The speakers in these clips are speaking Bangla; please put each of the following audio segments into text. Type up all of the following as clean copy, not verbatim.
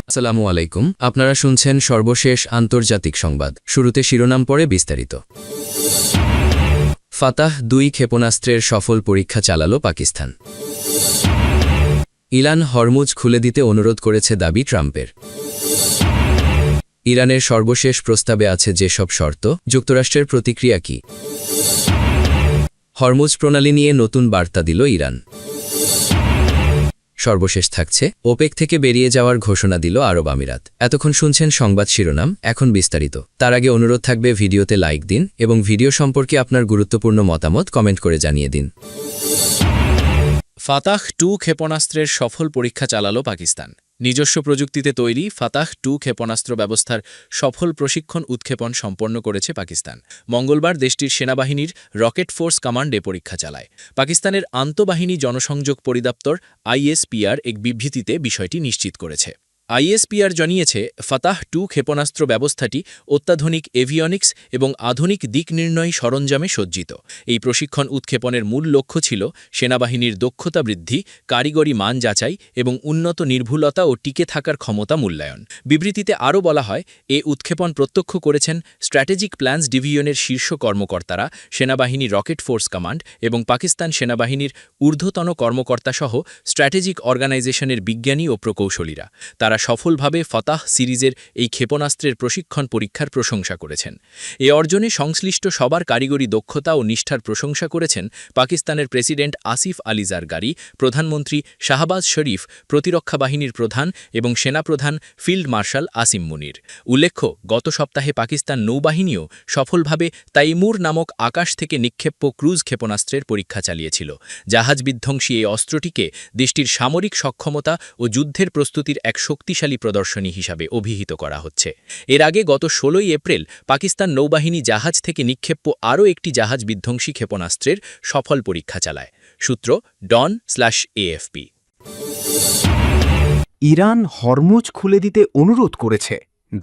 আসসালামু আলাইকুম। আপনারা শুনছেন সর্বশেষ আন্তর্জাতিক সংবাদ। শুরুতে শিরোনাম পরে বিস্তারিত। ফাতাহ ২ ক্ষেপণাস্ত্রের সফল পরীক্ষা চালাল পাকিস্তান। ইরান হরমুজ খুলে দিতে অনুরোধ করেছে দাবি ট্রাম্পের। ইরানের সর্বশেষ প্রস্তাবে আছে যেসব শর্ত, যুক্তরাষ্ট্রের প্রতিক্রিয়া কি? হরমুজ প্রণালী নিয়ে নতুন বার্তা দিল ইরান। সর্বশেষ থাকছে, ওপেক থেকে বেরিয়ে যাওয়ার ঘোষণা দিল আরব আমিরাত। এতক্ষণ শুনছেন সংবাদ শিরোনাম, এখন বিস্তারিত। তার আগে অনুরোধ থাকবে ভিডিওতে লাইক দিন এবং ভিডিও সম্পর্কে আপনার গুরুত্বপূর্ণ মতামত কমেন্ট করে জানিয়ে দিন। ফাতাহ ২ ক্ষেপণাস্ত্রের সফল পরীক্ষা চালাল পাকিস্তান। নিজস্ব প্রযুক্তিতে তৈরি ফাতাহ ২ ক্ষেপণাস্ত্র ব্যবস্থার সফল প্রশিক্ষণ উৎক্ষেপণ সম্পন্ন করেছে পাকিস্তান। মঙ্গলবার দেশটির সেনাবাহিনীর রকেট ফোর্স কমান্ডে পরীক্ষা চালায়। পাকিস্তানের আন্তঃবাহিনী জনসংযোগ পরিদপ্তর ISPR এক বিবৃতিতে বিষয়টি নিশ্চিত করেছে। ISPR জানিয়েছে, ফাতাহ ২ ক্ষেপণাস্ত্র ব্যবস্থাটি অত্যাধুনিক এভিয়নিক্স এবং আধুনিক দিক নির্ণয় সরঞ্জামে সজ্জিত। এই প্রশিক্ষণ উৎক্ষেপণের মূল লক্ষ্য ছিল সেনাবাহিনীর দক্ষতা বৃদ্ধি, কারিগরি মান যাচাই এবং উন্নত নির্ভুলতা ও টিকে থাকার ক্ষমতা মূল্যায়ন। বিবৃতিতে আরও বলা হয়, এ উৎক্ষেপণ প্রত্যক্ষ করেছেন স্ট্র্যাটেজিক প্ল্যান্স ডিভিশনের শীর্ষ কর্মকর্তারা, সেনাবাহিনী রকেট ফোর্স কমান্ড এবং পাকিস্তান সেনাবাহিনীর ঊর্ধ্বতন কর্মকর্তাসহ স্ট্র্যাটেজিক অর্গানাইজেশনের বিজ্ঞানী ও প্রকৌশলীরা। তারা সফলভাবে ফাতাহ সিরিজের এই ক্ষেপণাস্ত্রের প্রশিক্ষণ পরীক্ষার প্রশংসা করেছেন। এ অর্জনে সংশ্লিষ্ট সবার কারিগরি দক্ষতা ও নিষ্ঠার প্রশংসা করেছেন পাকিস্তানের প্রেসিডেন্ট আসিফ আলী জারদারি, প্রধানমন্ত্রী শাহবাজ শরীফ, প্রতিরক্ষা বাহিনীর প্রধান এবং সেনাপ্রধান ফিল্ড মার্শাল আসিম মুনির। উল্লেখ্য, গত সপ্তাহে পাকিস্তান নৌবাহিনীও সফলভাবে তাইমুর নামক আকাশ থেকে নিক্ষেপ্য ক্রুজ ক্ষেপণাস্ত্রের পরীক্ষা চালিয়েছিল। জাহাজ বিধ্বংসী এই অস্ত্রটিকে দেশটির সামরিক সক্ষমতা ও যুদ্ধের প্রস্তুতির এক শক্তিশালী প্রদর্শনী হিসাবে অভিহিত করা হচ্ছে। এর আগে গত ১৬ এপ্রিল পাকিস্তান নৌবাহিনী জাহাজ থেকে নিক্ষেপ্য আরও একটি জাহাজ বিধ্বংসী ক্ষেপণাস্ত্রের সফল পরীক্ষা চালায়। সূত্র ডন/AFP। ইরান হরমুজ খুলে দিতে অনুরোধ করেছে,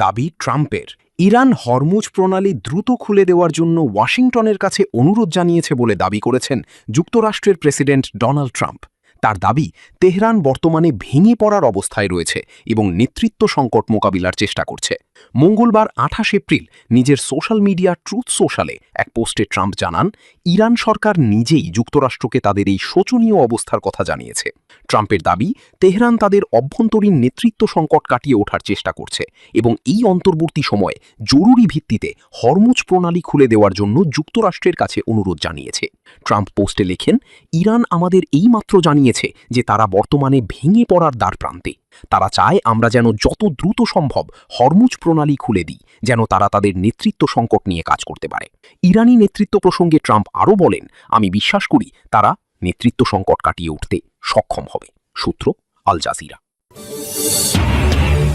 দাবি ট্রাম্পের। ইরান হরমুজ প্রণালী দ্রুত খুলে দেওয়ার জন্য ওয়াশিংটনের কাছে অনুরোধ জানিয়েছে বলে দাবি করেছেন যুক্তরাষ্ট্রের প্রেসিডেন্ট ডোনাল্ড ট্রাম্প। তার দাবি, তেহরান বর্তমানে ভেঙে পড়ার অবস্থায় রয়েছে এবং নেতৃত্ব সংকট মোকাবিলার চেষ্টা করছে। মঙ্গলবার ২৮ এপ্রিল নিজের সোশ্যাল মিডিয়া ট্রুথ সোশ্যালে এক পোস্টে ট্রাম্প জানান, ইরান সরকার নিজেই যুক্তরাষ্ট্রকে তাদের এই শোচনীয় অবস্থার কথা জানিয়েছে। ট্রাম্পের দাবি, তেহরান তাদের অভ্যন্তরীণ নেতৃত্ব সংকট কাটিয়ে ওঠার চেষ্টা করছে এবং এই অন্তর্বর্তী সময়ে জরুরি ভিত্তিতে হরমুজ প্রণালী খুলে দেওয়ার জন্য যুক্তরাষ্ট্রের কাছে অনুরোধ জানিয়েছে। ট্রাম্প পোস্টে লেখেন, ইরান আমাদের এইমাত্র জানিয়েছে যে তারা বর্তমানে ভেঙে পড়ার দ্বারপ্রান্তে। তারা চায় আমরা যেন যত দ্রুত সম্ভব হরমুজ প্রণালী খুলে দিই, যেন তারা তাদের নেতৃত্ব সংকট নিয়ে কাজ করতে পারে। ইরানি নেতৃত্ব প্রসঙ্গে ট্রাম্প আরও বলেন, আমি বিশ্বাস করি তারা নেতৃত্ব সংকট কাটিয়ে উঠতে সক্ষম হবে। সূত্র আল জাজিরা।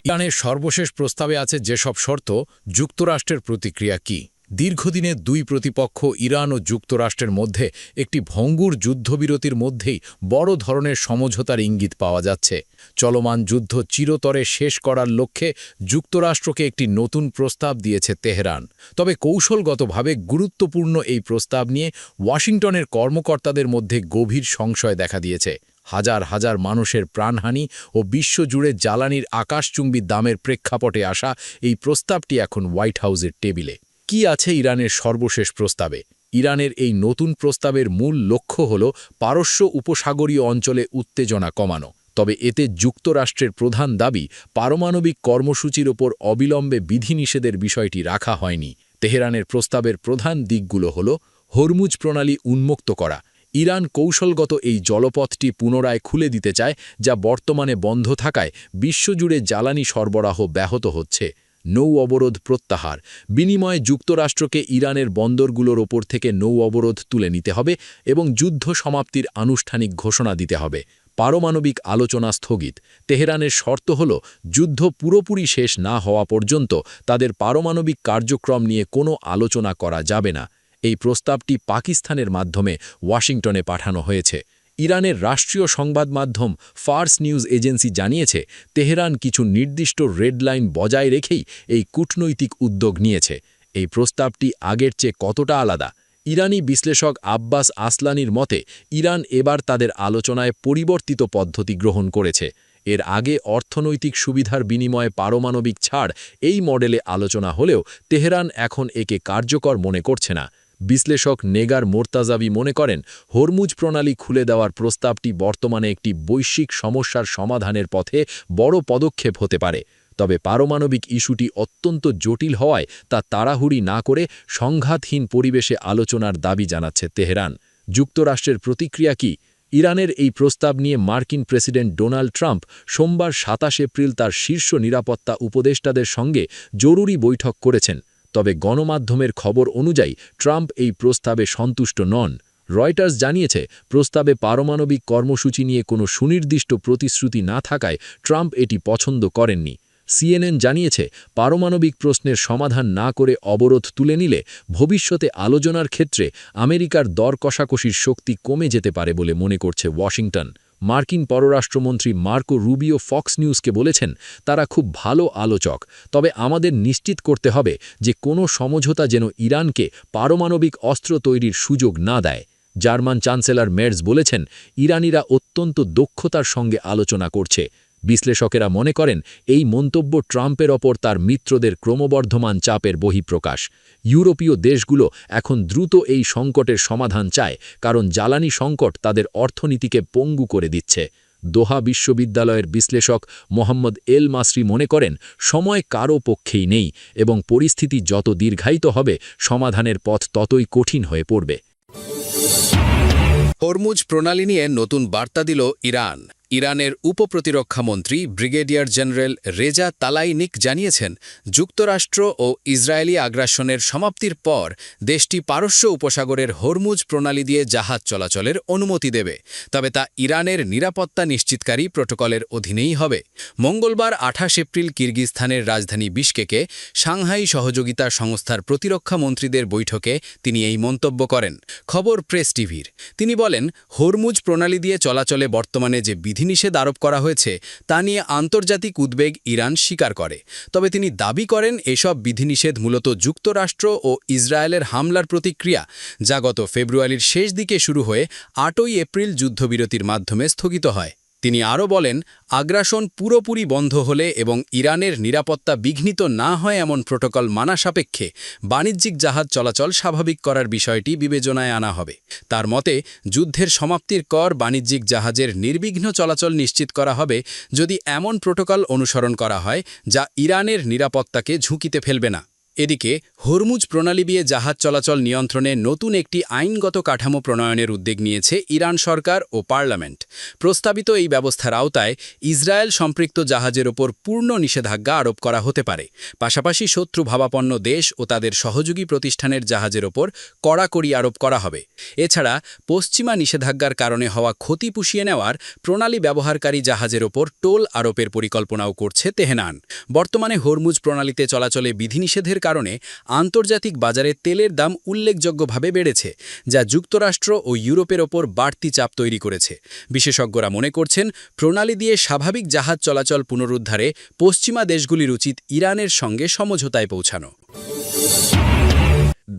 ইরানের সর্বশেষ প্রস্তাবে আছে যেসব শর্ত, যুক্তরাষ্ট্রের প্রতিক্রিয়া কি? দীর্ঘদিনের দুই প্রতিপক্ষ ইরান ও যুক্তরাষ্ট্রের মধ্যে একটি ভঙ্গুর যুদ্ধবিরতির মধ্যেই বড় ধরনের সমঝোতার ইঙ্গিত পাওয়া যাচ্ছে। চলমান যুদ্ধ চিরতরে শেষ করার লক্ষ্যে যুক্তরাষ্ট্রকে একটি নতুন প্রস্তাব দিয়েছে তেহরান। তবে কৌশলগতভাবে গুরুত্বপূর্ণ এই প্রস্তাব নিয়ে ওয়াশিংটনের কর্মকর্তাদের মধ্যে গভীর সংশয় দেখা দিয়েছে। হাজার হাজার মানুষের প্রাণহানি ও বিশ্বজুড়ে জ্বালানির আকাশচুম্বী দামের প্রেক্ষাপটে আসা এই প্রস্তাবটি এখন হোয়াইট হাউসের টেবিলে। কি আছে ইরানের সর্বশেষ প্রস্তাবে? ইরানের এই নতুন প্রস্তাবের মূল লক্ষ্য হল পারস্য উপসাগরীয় অঞ্চলে উত্তেজনা কমানো। তবে এতে যুক্তরাষ্ট্রের প্রধান দাবি, পারমাণবিক কর্মসূচির ওপর অবিলম্বে বিধিনিষেধের বিষয়টি রাখা হয়নি। তেহরানের প্রস্তাবের প্রধান দিকগুলো হল হরমুজ প্রণালী উন্মুক্ত করা। ইরান কৌশলগত এই জলপথটি পুনরায় খুলে দিতে চায়, যা বর্তমানে বন্ধ থাকায় বিশ্বজুড়ে জ্বালানি সরবরাহ ব্যাহত হচ্ছে। নৌ অবরোধ প্রত্যাহার, বিনিময়ে যুক্তরাষ্ট্রকে ইরানের বন্দরগুলোর ওপর থেকে নৌ অবরোধ তুলে নিতে হবে এবং যুদ্ধ সমাপ্তির আনুষ্ঠানিক ঘোষণা দিতে হবে। পারমাণবিক আলোচনা স্থগিত, তেহরানের শর্ত হল যুদ্ধ পুরোপুরি শেষ না হওয়া পর্যন্ত তাদের পারমাণবিক কার্যক্রম নিয়ে কোনো আলোচনা করা যাবে না। এই প্রস্তাবটি পাকিস্তানের মাধ্যমে ওয়াশিংটনে পাঠানো হয়েছে। ইরানের রাষ্ট্রীয় সংবাদ মাধ্যম ফার্স নিউজ এজেন্সি জানিয়েছে, তেহরান কিছু নির্দিষ্ট রেড লাইন বজায় রেখেই এই কূটনৈতিক উদ্যোগ নিয়েছে। এই প্রস্তাবটি আগের চেয়ে কতটা আলাদা? ইরানি বিশ্লেষক আব্বাস আসলানির মতে, ইরান এবার তাদের আলোচনায় পরিবর্তিত পদ্ধতি গ্রহণ করেছে। এর আগে অর্থনৈতিক সুবিধার বিনিময়ে পারমাণবিক ছাড় এই মডেলে আলোচনা হলেও তেহরান এখন একে কার্যকর মনে করছে না। বিশ্লেষক নেগার মোর্তাজাবি মনে করেন, হরমুজ প্রণালী খুলে দেওয়ার প্রস্তাবটি বর্তমানে একটি বৈশ্বিক সমস্যার সমাধানের পথে বড় পদক্ষেপ হতে পারে। তবে পারমাণবিক ইস্যুটি অত্যন্ত জটিল হওয়ায় তা তাড়াহুড়ি না করে সংঘাতহীন পরিবেশে আলোচনার দাবি জানাচ্ছে তেহরান। যুক্তরাষ্ট্রের প্রতিক্রিয়া কি? ইরানের এই প্রস্তাব নিয়ে মার্কিন প্রেসিডেন্ট ডোনাল্ড ট্রাম্প সোমবার ২৭ এপ্রিল তার শীর্ষ নিরাপত্তা উপদেষ্টাদের সঙ্গে জরুরি বৈঠক করেছেন। তবে গণমাধ্যমের খবর অনুযায়ী ট্রাম্প এই প্রস্তাবে সন্তুষ্ট নন। রয়টার্স জানিয়েছে, প্রস্তাবে পারমাণবিক কর্মসূচি নিয়ে কোনো সুনির্দিষ্ট প্রতিশ্রুতি না থাকায় ট্রাম্প এটি পছন্দ করেননি। সিএনএন জানিয়েছে, পারমাণবিক প্রশ্নের সমাধান না করে অবরোধ তুলে নিলে ভবিষ্যতে আলোচনার ক্ষেত্রে আমেরিকার দর কষাকষির শক্তি কমে যেতে পারে বলে মনে করছে ওয়াশিংটন। মার্কিন পররাষ্ট্রমন্ত্রী মার্কো রুবিও ফক্স নিউজকে বলেছেন, তারা খুব ভালো আলোচক, তবে আমাদের নিশ্চিত করতে হবে যে কোনো সমঝোতা যেন ইরানকে পারমাণবিক অস্ত্র তৈরির সুযোগ না দেয়। জার্মান চ্যান্সেলর মের্জ বলেছেন, ইরানিরা অত্যন্ত দক্ষতার সঙ্গে আলোচনা করছে। বিশ্লেষকেরা মনে করেন, এই মন্তব্য ট্রাম্পের ওপর তার মিত্রদের ক্রমবর্ধমান চাপের বহিঃপ্রকাশ। ইউরোপীয় দেশগুলো এখন দ্রুত এই সংকটের সমাধান চায়, কারণ জ্বালানি সংকট তাদের অর্থনীতিকে পঙ্গু করে দিচ্ছে। দোহা বিশ্ববিদ্যালয়ের বিশ্লেষক মোহাম্মদ এল মাসরি মনে করেন, সময় কারও পক্ষেই নেই এবং পরিস্থিতি যত দীর্ঘায়িত হবে সমাধানের পথ ততই কঠিন হয়ে পড়বে। হরমুজ প্রণালী নিয়ে নতুন বার্তা দিল ইরান। ইরানের উপপ্রতিরক্ষামন্ত্রী ব্রিগেডিয়ার জেনারেল রেজা তালাইনিক জানিয়েছেন, যুক্তরাষ্ট্র ও ইসরায়েলি আগ্রাসনের সমাপ্তির পর দেশটি পারস্য উপসাগরের হরমুজ প্রণালী দিয়ে জাহাজ চলাচলের অনুমতি দেবে, তবে তা ইরানের নিরাপত্তা নিশ্চিতকারী প্রোটোকলের অধীনেই হবে। মঙ্গলবার ২৮ এপ্রিল কিরগিজস্তানের রাজধানী বিশকেকে সাংহাই সহযোগিতা সংস্থার প্রতিরক্ষা মন্ত্রীদের বৈঠকে তিনি এই মন্তব্য করেন। খবর প্রেস টিভির। তিনি বলেন, হরমুজ প্রণালী দিয়ে চলাচলে বর্তমানে যে বিধিনিষেধ আরোপ করা হয়েছে তা নিয়ে আন্তর্জাতিক উদ্বেগ ইরান স্বীকার করে। তবে তিনি দাবি করেন, এসব বিধিনিষেধ মূলত যুক্তরাষ্ট্র ও ইসরায়েলের হামলার প্রতিক্রিয়া, যা গত ফেব্রুয়ারির শেষ দিকে শুরু হয়ে ৮ই এপ্রিল যুদ্ধবিরতির মাধ্যমে স্থগিত হয়। তিনি আরও বলেন, আগ্রাসন পুরোপুরি বন্ধ হলে এবং ইরানের নিরাপত্তা বিঘ্নিত না হয় এমন প্রোটোকল মানা সাপেক্ষে বাণিজ্যিক জাহাজ চলাচল স্বাভাবিক করার বিষয়টি বিবেচনায় আনা হবে। তার মতে, যুদ্ধের সমাপ্তির পর বাণিজ্যিক জাহাজের নির্বিঘ্ন চলাচল নিশ্চিত করা হবে যদি এমন প্রোটোকল অনুসরণ করা হয় যা ইরানের নিরাপত্তাকে ঝুঁকিতে ফেলবে না। এদিকে হরমুজ প্রণালী দিয়ে জাহাজ চলাচল নিয়ন্ত্রণে নতুন একটি আইনগত কাঠামো প্রণয়নের উদ্যোগ নিয়েছে ইরান সরকার ও পার্লামেন্ট। প্রস্তাবিত এই ব্যবস্থার আওতায় ইসরায়েল সম্পৃক্ত জাহাজের ওপর পূর্ণ নিষেধাজ্ঞা আরোপ করা হতে পারে। পাশাপাশি শত্রু ভাবাপন্ন দেশ ও তাদের সহযোগী প্রতিষ্ঠানের জাহাজের ওপর কড়াকড়ি আরোপ করা হবে। এছাড়া পশ্চিমা নিষেধাজ্ঞার কারণে হওয়া ক্ষতি পুষিয়ে নেওয়ার প্রণালী ব্যবহারকারী জাহাজের ওপর টোল আরোপের পরিকল্পনাও করছে তেহরান। বর্তমানে হরমুজ প্রণালীতে চলাচলে বিধিনিষেধের কারণে আন্তর্জাতিক বাজারে তেলের দাম উল্লেখযোগ্যভাবে বেড়েছে, যা যুক্তরাষ্ট্র ও ইউরোপের ওপর বাড়তি চাপ তৈরি করেছে। বিশেষজ্ঞরা মনে করছেন, প্রণালী দিয়ে স্বাভাবিক জাহাজ চলাচল পুনরুদ্ধারে পশ্চিমা দেশগুলির উচিত ইরানের সঙ্গে সমঝোতায় পৌঁছানো।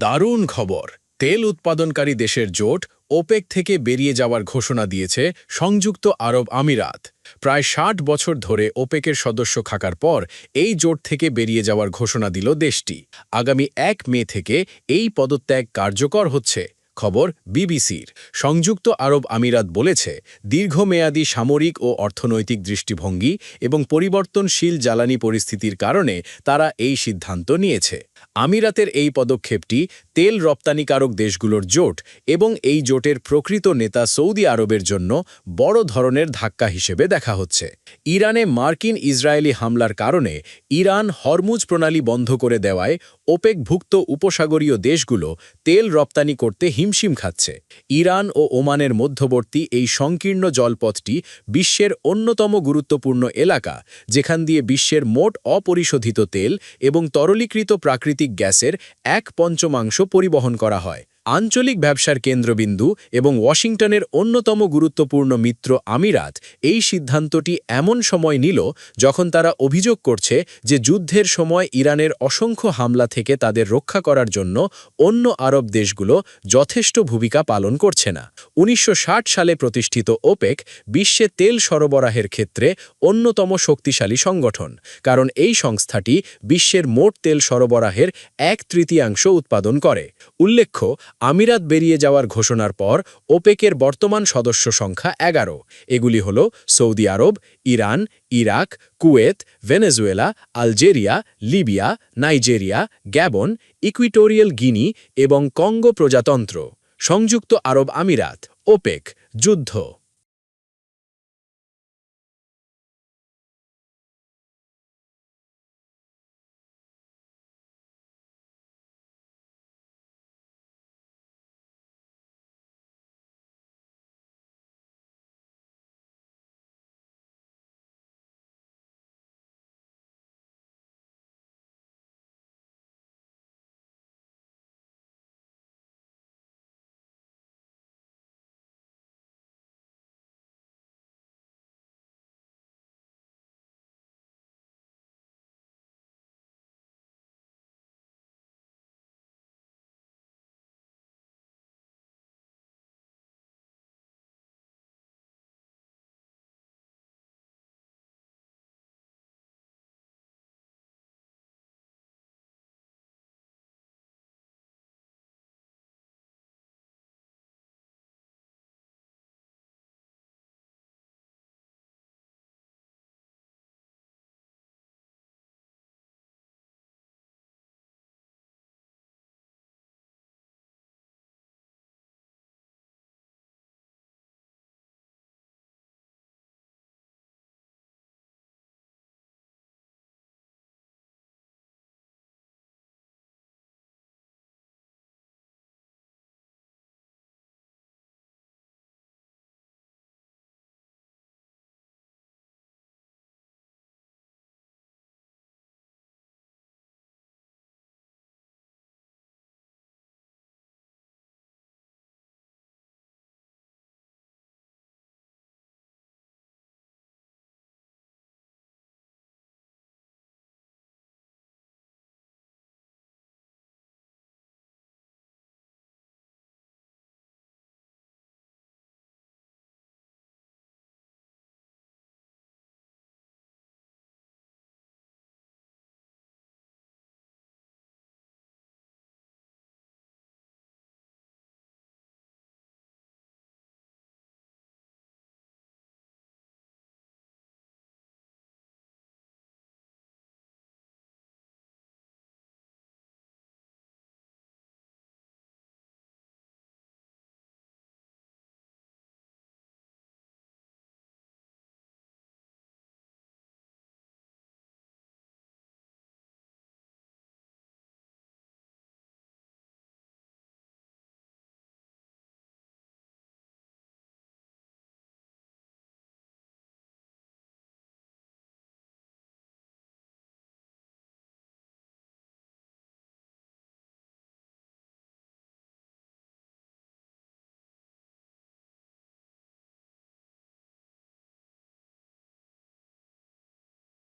দারুণ খবর! তেল উৎপাদনকারী দেশের জোট ওপেক থেকে বেরিয়ে যাওয়ার ঘোষণা দিয়েছে সংযুক্ত আরব আমিরাত। প্রায় ৬০ বছর ধরে ওপেকের সদস্য থাকার পর এই জোট থেকে বেরিয়ে যাওয়ার ঘোষণা দিল দেশটি। আগামী ১ মে থেকে এই পদত্যাগ কার্যকর হচ্ছে। খবর বিবিসির। সংযুক্ত আরব আমিরাত বলেছে, দীর্ঘমেয়াদী সামরিক ও অর্থনৈতিক দৃষ্টিভঙ্গি এবং পরিবর্তনশীল জ্বালানি পরিস্থিতির কারণে তারা এই সিদ্ধান্ত নিয়েছে। আমিরাতের এই পদক্ষেপটি তেল রপ্তানিকারক দেশগুলোর জোট এবং এই জোটের প্রকৃত নেতা সৌদি আরবের জন্য বড় ধরনের ধাক্কা হিসেবে দেখা হচ্ছে। ইরানে মার্কিন ইসরায়েলি হামলার কারণে ইরান হরমুজ প্রণালী বন্ধ করে দেওয়ায় ওপেকভুক্ত উপসাগরীয় দেশগুলো তেল রপ্তানি করতে হিমশিম খাচ্ছে। ইরান ও ওমানের মধ্যবর্তী এই সংকীর্ণ জলপথটি বিশ্বের অন্যতম গুরুত্বপূর্ণ এলাকা, যেখান দিয়ে বিশ্বের মোট অপরিশোধিত তেল এবং তরলীকৃত প্রাকৃতিক গ্যাসের 1/5 পরিবহন করা হয়। আঞ্চলিক ব্যবসার কেন্দ্রবিন্দু এবং ওয়াশিংটনের অন্যতম গুরুত্বপূর্ণ মিত্র আমিরাত এই সিদ্ধান্তটি এমন সময় নিল যখন তারা অভিযোগ করছে যে যুদ্ধের সময় ইরানের অসংখ্য হামলা থেকে তাদের রক্ষা করার জন্য অন্য আরব দেশগুলো যথেষ্ট ভূমিকা পালন করছে না। 1960 সালে প্রতিষ্ঠিত ওপেক বিশ্বে তেল সরবরাহের ক্ষেত্রে অন্যতম শক্তিশালী সংগঠন, কারণ এই সংস্থাটি বিশ্বের মোট তেল সরবরাহের 1/3 উৎপাদন করে। উল্লেখ্য, আমিরাত বেরিয়ে যাওয়ার ঘোষণার পর ওপেকের বর্তমান সদস্য সংখ্যা 11। এগুলি হল Saudi Arab, Iran, Iraq, Kuwait, Venezuela, Algeria, Libya, Nigeria, Gabon, Equatorial Guinea এবং কঙ্গো প্রজাতন্ত্র। সংযুক্ত আরব আমিরাত। ওপেক যুদ্ধ।